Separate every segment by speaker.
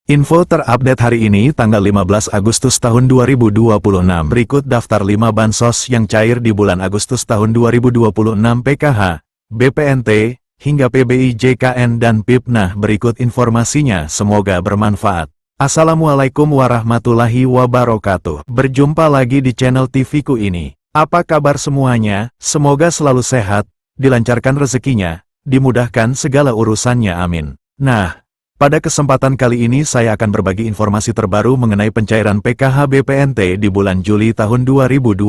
Speaker 1: Info terupdate hari ini tanggal 15 Agustus tahun 2026. Berikut daftar 5 bansos yang cair di bulan Agustus tahun 2026 PKH, BPNT, hingga PBI JKN dan PIP. Nah, berikut informasinya, semoga bermanfaat. Assalamualaikum warahmatullahi wabarakatuh. Berjumpa lagi di channel TV-ku ini. Apa kabar semuanya? Semoga selalu sehat, dilancarkan rezekinya, dimudahkan segala urusannya, amin. Nah, pada kesempatan kali ini saya akan berbagi informasi terbaru mengenai pencairan PKH BPNT di bulan Juli tahun 2026.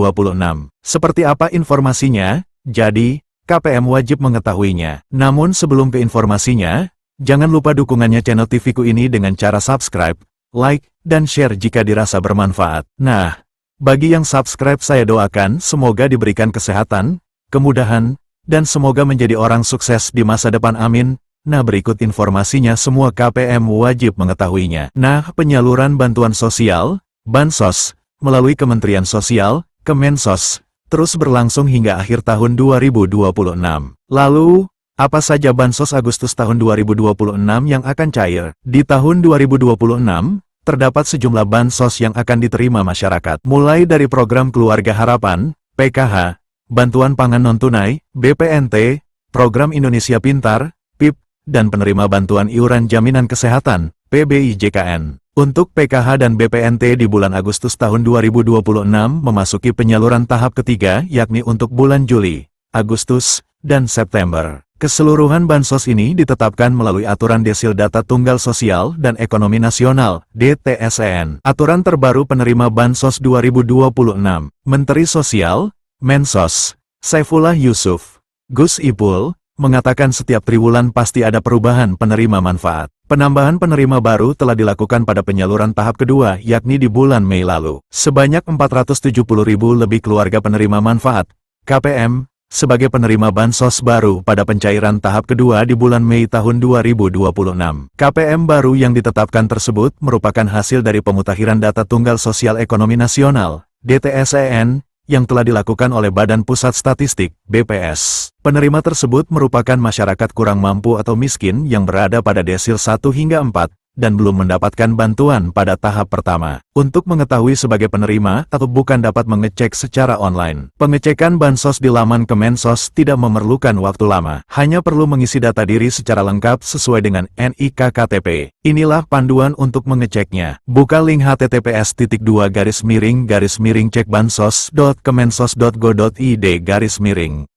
Speaker 1: Seperti apa informasinya? Jadi, KPM wajib mengetahuinya. Namun sebelum ke informasinya, jangan lupa dukungannya channel TV-ku ini dengan cara subscribe, like, dan share jika dirasa bermanfaat. Nah, bagi yang subscribe saya doakan semoga diberikan kesehatan, kemudahan, dan semoga menjadi orang sukses di masa depan, amin. Nah, berikut informasinya, semua KPM wajib mengetahuinya. Nah, penyaluran bantuan sosial, Bansos, melalui Kementerian Sosial, Kemensos, terus berlangsung hingga akhir tahun 2026. Lalu, apa saja Bansos Agustus tahun 2026 yang akan cair? Di tahun 2026, terdapat sejumlah Bansos yang akan diterima masyarakat. Mulai dari Program Keluarga Harapan, PKH, Bantuan Pangan Non-Tunai, BPNT, Program Indonesia Pintar, PIP, dan penerima bantuan iuran jaminan kesehatan, PBI JKN. Untuk PKH dan BPNT di bulan Agustus tahun 2026 memasuki penyaluran tahap ketiga, yakni untuk bulan Juli, Agustus, dan September. Keseluruhan bansos ini ditetapkan melalui Aturan Desil Data Tunggal Sosial dan Ekonomi Nasional, DTSEN. Aturan terbaru penerima bansos 2026, Menteri Sosial, Mensos, Saifullah Yusuf, Gus Ipul, mengatakan setiap triwulan pasti ada perubahan penerima manfaat. Penambahan penerima baru telah dilakukan pada penyaluran tahap kedua, yakni di bulan Mei lalu. Sebanyak 470.000 lebih keluarga penerima manfaat, KPM, sebagai penerima bansos baru pada pencairan tahap kedua di bulan Mei tahun 2026. KPM baru yang ditetapkan tersebut merupakan hasil dari pemutakhiran data Tunggal Sosial Ekonomi Nasional, DTSEN, yang telah dilakukan oleh Badan Pusat Statistik, BPS. Penerima tersebut merupakan masyarakat kurang mampu atau miskin yang berada pada desil 1 hingga 4, dan belum mendapatkan bantuan pada tahap pertama. Untuk mengetahui sebagai penerima atau bukan dapat mengecek secara online. Pengecekan bansos di laman Kemensos tidak memerlukan waktu lama. Hanya perlu mengisi data diri secara lengkap sesuai dengan NIK KTP. Inilah panduan untuk mengeceknya. Buka link https://cekbansos.kemensos.go.id.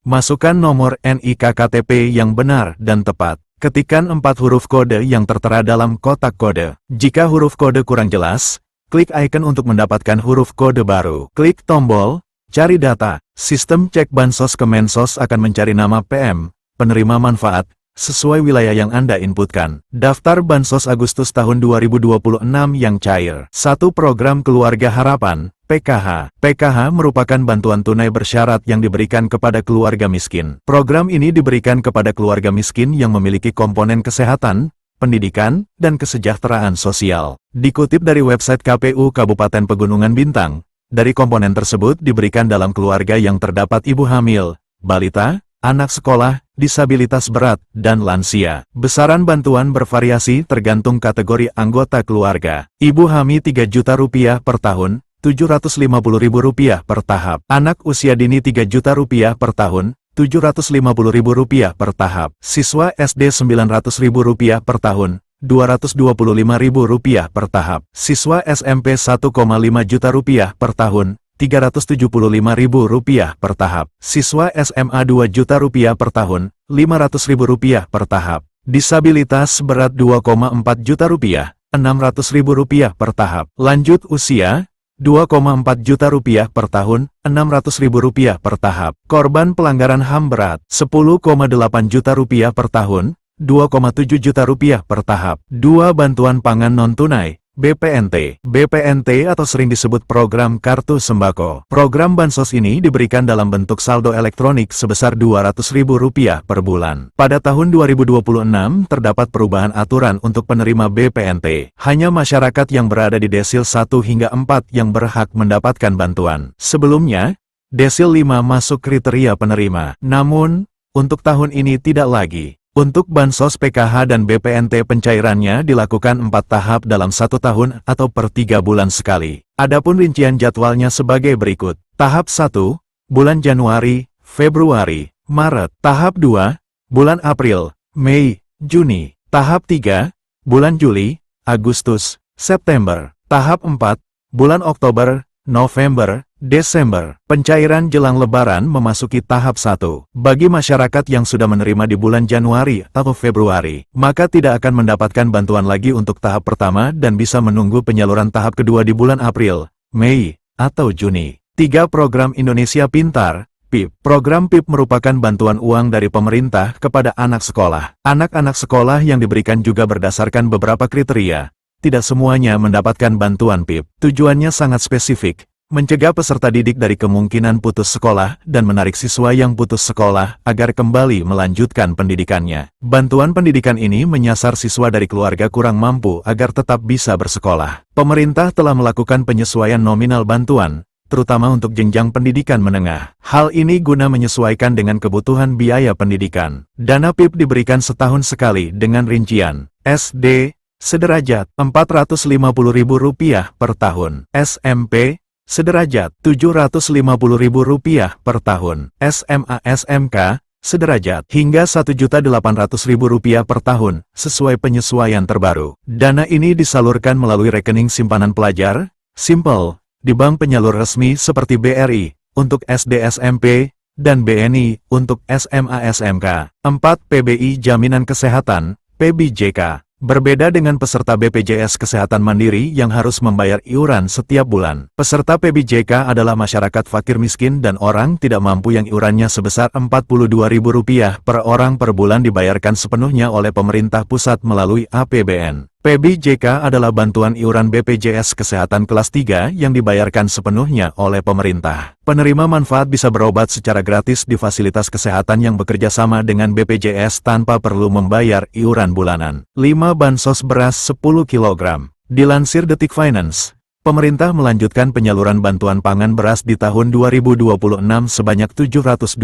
Speaker 1: Masukkan nomor NIK KTP yang benar dan tepat. Ketikkan 4 huruf kode yang tertera dalam kotak kode. Jika huruf kode kurang jelas, klik icon untuk mendapatkan huruf kode baru. Klik tombol, cari data. Sistem cek bansos Kemensos akan mencari nama PM, penerima manfaat, sesuai wilayah yang Anda inputkan. Daftar Bansos Agustus tahun 2026 yang cair. 1. Program Keluarga Harapan, PKH. PKH merupakan bantuan tunai bersyarat yang diberikan kepada keluarga miskin. Program ini diberikan kepada keluarga miskin yang memiliki komponen kesehatan, pendidikan, dan kesejahteraan sosial. Dikutip dari website KPU Kabupaten Pegunungan Bintang, dari komponen tersebut diberikan dalam keluarga yang terdapat ibu hamil, balita, anak sekolah, disabilitas berat, dan lansia. Besaran bantuan bervariasi tergantung kategori anggota keluarga. Ibu hamil Rp3 juta per tahun, Rp750.000 per tahap. Anak usia dini Rp3 juta per tahun, Rp750.000 per tahap. Siswa SD Rp900.000 per tahun, Rp225.000 per tahap. Siswa SMP Rp1,5 juta per tahun, Rp375.000 per tahap. Siswa SMA Rp2 juta per tahun, Rp500.000 per tahap. Disabilitas berat Rp2,4 juta, Rp600.000 per tahap. Lanjut usia, Rp2,4 juta per tahun, Rp600.000 per tahap. Korban pelanggaran HAM berat, Rp10,8 juta per tahun, Rp2,7 juta per tahap. 2. Bantuan Pangan Non-Tunai, BPNT. BPNT atau sering disebut Program Kartu Sembako. Program bansos ini diberikan dalam bentuk saldo elektronik sebesar Rp200.000 per bulan. Pada tahun 2026 terdapat perubahan aturan untuk penerima BPNT. Hanya masyarakat yang berada di desil 1 hingga 4 yang berhak mendapatkan bantuan. Sebelumnya, desil 5 masuk kriteria penerima. Namun, untuk tahun ini tidak lagi. Untuk Bansos PKH dan BPNT pencairannya dilakukan 4 tahap dalam 1 tahun atau per 3 bulan sekali. Adapun rincian jadwalnya sebagai berikut. Tahap 1, bulan Januari, Februari, Maret. Tahap 2, bulan April, Mei, Juni. Tahap 3, bulan Juli, Agustus, September. Tahap 4, bulan Oktober, November, Desember. Pencairan jelang Lebaran memasuki tahap 1. Bagi masyarakat yang sudah menerima di bulan Januari atau Februari, maka tidak akan mendapatkan bantuan lagi untuk tahap pertama dan bisa menunggu penyaluran tahap kedua di bulan April, Mei, atau Juni. 3. Program Indonesia Pintar, PIP. Program PIP merupakan bantuan uang dari pemerintah kepada anak sekolah. Anak-anak sekolah yang diberikan juga berdasarkan beberapa kriteria. Tidak semuanya mendapatkan bantuan PIP. Tujuannya sangat spesifik, mencegah peserta didik dari kemungkinan putus sekolah dan menarik siswa yang putus sekolah agar kembali melanjutkan pendidikannya. Bantuan pendidikan ini menyasar siswa dari keluarga kurang mampu agar tetap bisa bersekolah. Pemerintah telah melakukan penyesuaian nominal bantuan, terutama untuk jenjang pendidikan menengah. Hal ini guna menyesuaikan dengan kebutuhan biaya pendidikan. Dana PIP diberikan setahun sekali dengan rincian. SD, sederajat Rp450.000 per tahun. SMP, sederajat Rp750.000 per tahun. SMA SMK, sederajat hingga Rp1.800.000 per tahun, sesuai penyesuaian terbaru. Dana ini disalurkan melalui rekening simpanan pelajar, Simpel, di bank penyalur resmi seperti BRI, untuk SD SMP, dan BNI, untuk SMA SMK. 4. PBI Jaminan Kesehatan, PBJK. Berbeda dengan peserta BPJS Kesehatan Mandiri yang harus membayar iuran setiap bulan. Peserta PBJK adalah masyarakat fakir miskin dan orang tidak mampu yang iurannya sebesar Rp42.000 per orang per bulan dibayarkan sepenuhnya oleh pemerintah pusat melalui APBN. PBJK adalah bantuan iuran BPJS Kesehatan kelas 3 yang dibayarkan sepenuhnya oleh pemerintah. Penerima manfaat bisa berobat secara gratis di fasilitas kesehatan yang bekerja sama dengan BPJS tanpa perlu membayar iuran bulanan. 5. Bansos beras 10 kg. Dilansir Detik Finance, pemerintah melanjutkan penyaluran bantuan pangan beras di tahun 2026 sebanyak 720.000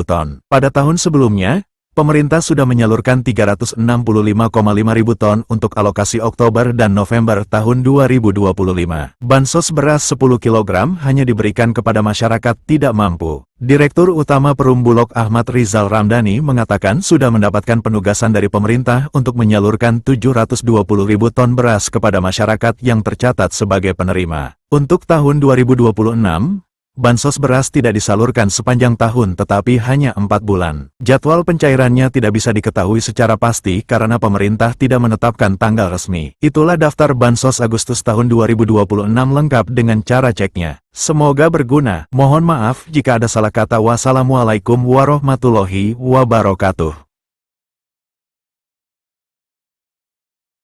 Speaker 1: ton. Pada tahun sebelumnya, pemerintah sudah menyalurkan 365,5 ribu ton untuk alokasi Oktober dan November tahun 2025. Bansos beras 10 kg hanya diberikan kepada masyarakat tidak mampu. Direktur Utama Perum Bulog Ahmad Rizal Ramdhani mengatakan sudah mendapatkan penugasan dari pemerintah untuk menyalurkan 720.000 ton beras kepada masyarakat yang tercatat sebagai penerima. Untuk tahun 2026, bansos beras tidak disalurkan sepanjang tahun tetapi hanya 4 bulan. Jadwal pencairannya tidak bisa diketahui secara pasti karena pemerintah tidak menetapkan tanggal resmi. Itulah daftar bansos Agustus tahun 2026 lengkap dengan cara ceknya. Semoga berguna. Mohon maaf jika ada salah kata. Wassalamualaikum warahmatullahi wabarakatuh.